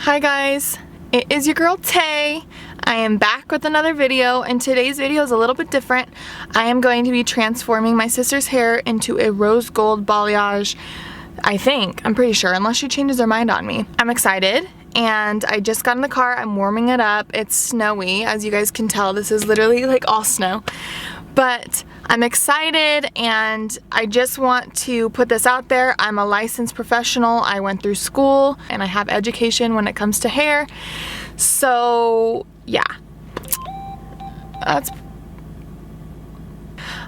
Hi guys, it is your girl Tay. I am back with another video, and today's video is a little bit different. I am going to be transforming my sister's hair into a rose gold balayage, I think. I'm pretty sure, unless she changes her mind on me. I'm excited, and I just got in the car. I'm warming it up. It's snowy, as you guys can tell. This is literally like all snow. But I'm excited, and I just want to put this out there. I'm a licensed professional. I went through school and I have education when it comes to hair. So yeah, that's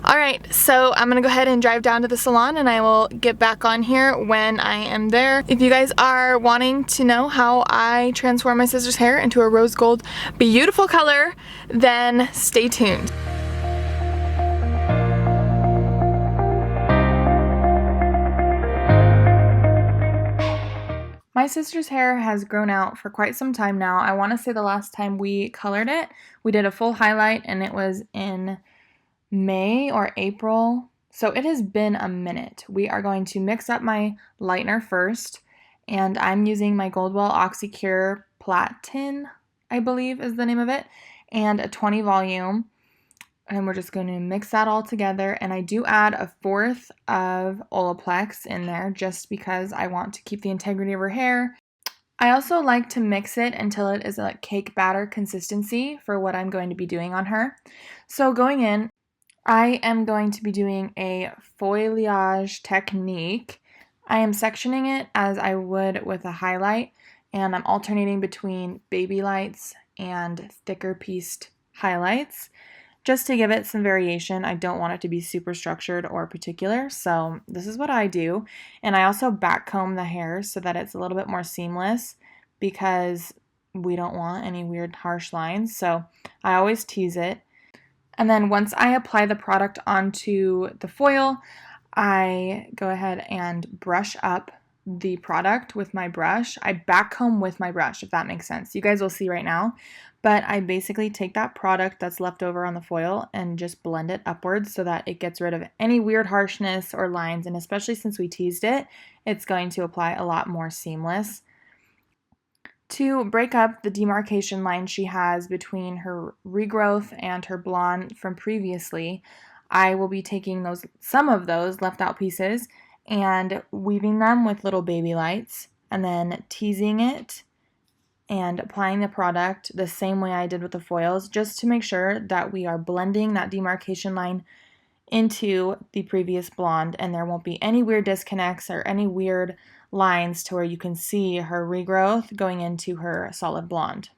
all right. So I'm gonna go ahead and drive down to the salon, and I will get back on here when I am there. If you guys are wanting to know how I transform my sister's hair into a rose gold beautiful color, then stay tuned. My sister's hair has grown out for quite some time now. I want to say the last time we colored it, we did a full highlight, and it was in May or April. So it has been a minute. We are going to mix up my lightener first, and I'm using my Goldwell Oxycure Platin, I believe is the name of it, and a 20 volume. And we're just going to mix that all together, and I do add a fourth of Olaplex in there just because I want to keep the integrity of her hair. I also like to mix it until it is a cake batter consistency for what I'm going to be doing on her. So going in, I am going to be doing a foilayage technique. I am sectioning it as I would with a highlight, and I'm alternating between baby lights and thicker pieced highlights, just to give it some variation. I don't want it to be super structured or particular, so this is what I do. And I also backcomb the hair so that it's a little bit more seamless, because we don't want any weird harsh lines, so I always tease it. And then once I apply the product onto the foil, I go ahead and brush up the product with my brush. I backcomb with my brush, if that makes sense. You guys will see right now. But I basically take that product that's left over on the foil and just blend it upwards so that it gets rid of any weird harshness or lines. And especially since we teased it, it's going to apply a lot more seamless. To break up the demarcation line she has between her regrowth and her blonde from previously, I will be taking some of those left out pieces and weaving them with little baby lights, and then teasing it and applying the product the same way I did with the foils, just to make sure that we are blending that demarcation line into the previous blonde, and there won't be any weird disconnects or any weird lines to where you can see her regrowth going into her solid blonde.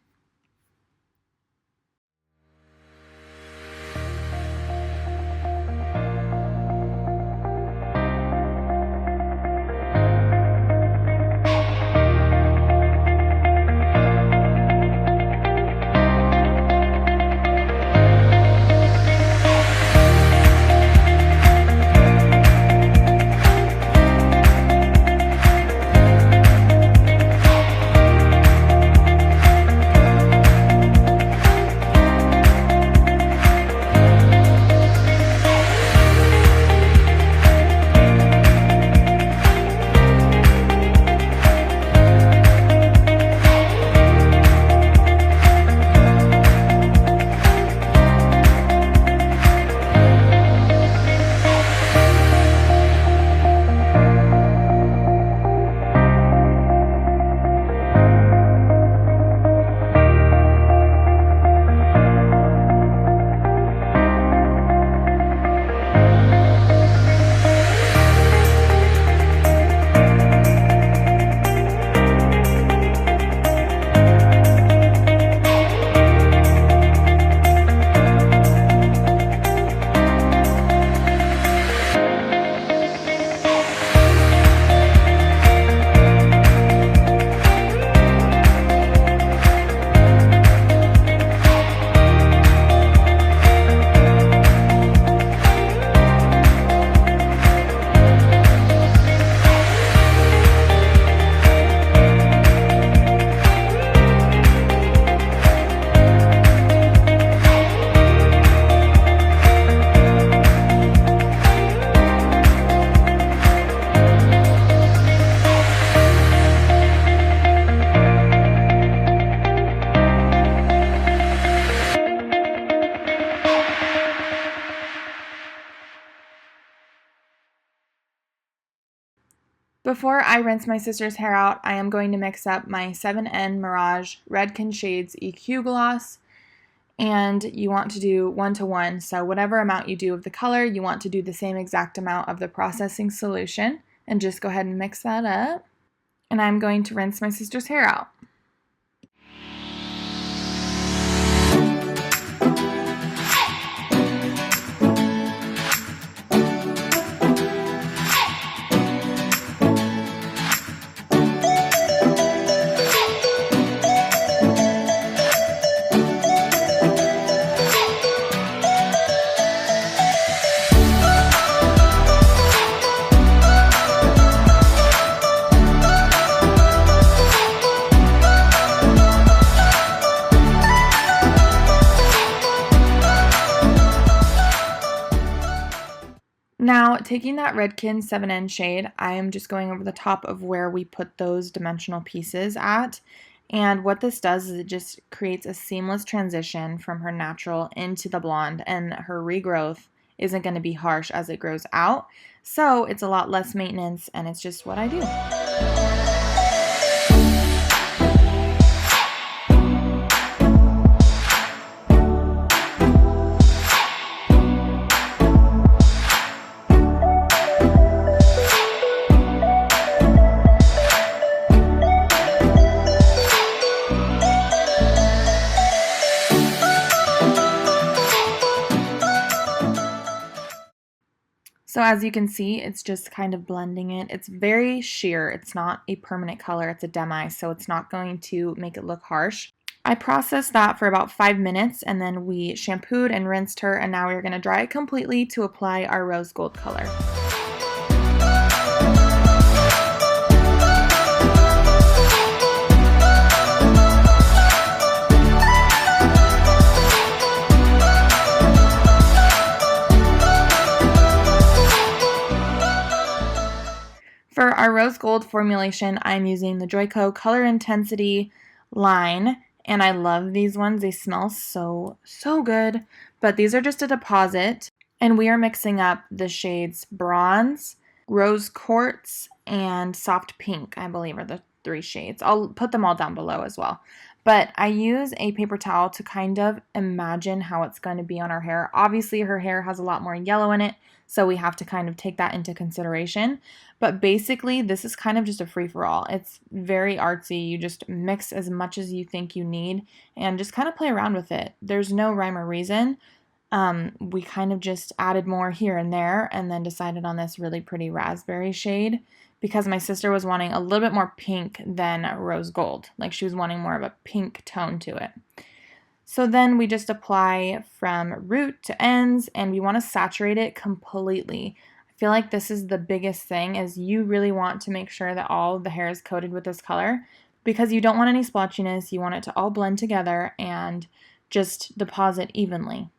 Before I rinse my sister's hair out, I am going to mix up my 7N Mirage Redken Shades EQ Gloss, and you want to do 1:1, so whatever amount you do of the color, you want to do the same exact amount of the processing solution, and just go ahead and mix that up. And I'm going to rinse my sister's hair out. Now, taking that Redken 7N shade, I am just going over the top of where we put those dimensional pieces at. And what this does is it just creates a seamless transition from her natural into the blonde, and her regrowth isn't going to be harsh as it grows out. So it's a lot less maintenance, and it's just what I do. So as you can see, it's just kind of blending it. It's very sheer. It's not a permanent color. It's a demi, so it's not going to make it look harsh. I processed that for about 5 minutes, and then we shampooed and rinsed her, and now we're going to dry it completely to apply our rose gold color. For our rose gold formulation, I'm using the Joico Color Intensity line, and I love these ones. They smell so good, but these are just a deposit, and we are mixing up the shades Bronze, Rose Quartz, and Soft Pink, I believe are the 3 shades. I'll put them all down below as well. But I use a paper towel to kind of imagine how it's going to be on her hair. Obviously, her hair has a lot more yellow in it, so we have to kind of take that into consideration. But basically, this is kind of just a free-for-all. It's very artsy. You just mix as much as you think you need and just kind of play around with it. There's no rhyme or reason. We kind of just added more here and there and then decided on this really pretty raspberry shade because my sister was wanting a little bit more pink than rose gold. Like she was wanting more of a pink tone to it. So then we just apply from root to ends, and we want to saturate it completely. I feel like this is the biggest thing, is you really want to make sure that all of the hair is coated with this color because you don't want any splotchiness. You want it to all blend together and just deposit evenly.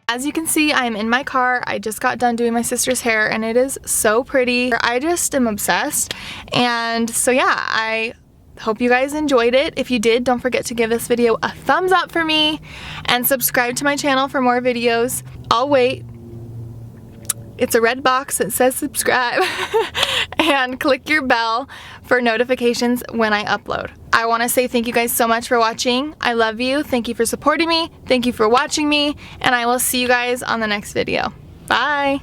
As you can see, I'm in my car. I just got done doing my sister's hair and it is so pretty. I just am obsessed. And so yeah, I hope you guys enjoyed it. If you did, don't forget to give this video a thumbs up for me and subscribe to my channel for more videos. I'll wait. It's a red box that says subscribe and click your bell for notifications when I upload. I want to say thank you guys so much for watching. I love you. Thank you for supporting me. Thank you for watching me, and I will see you guys on the next video. Bye.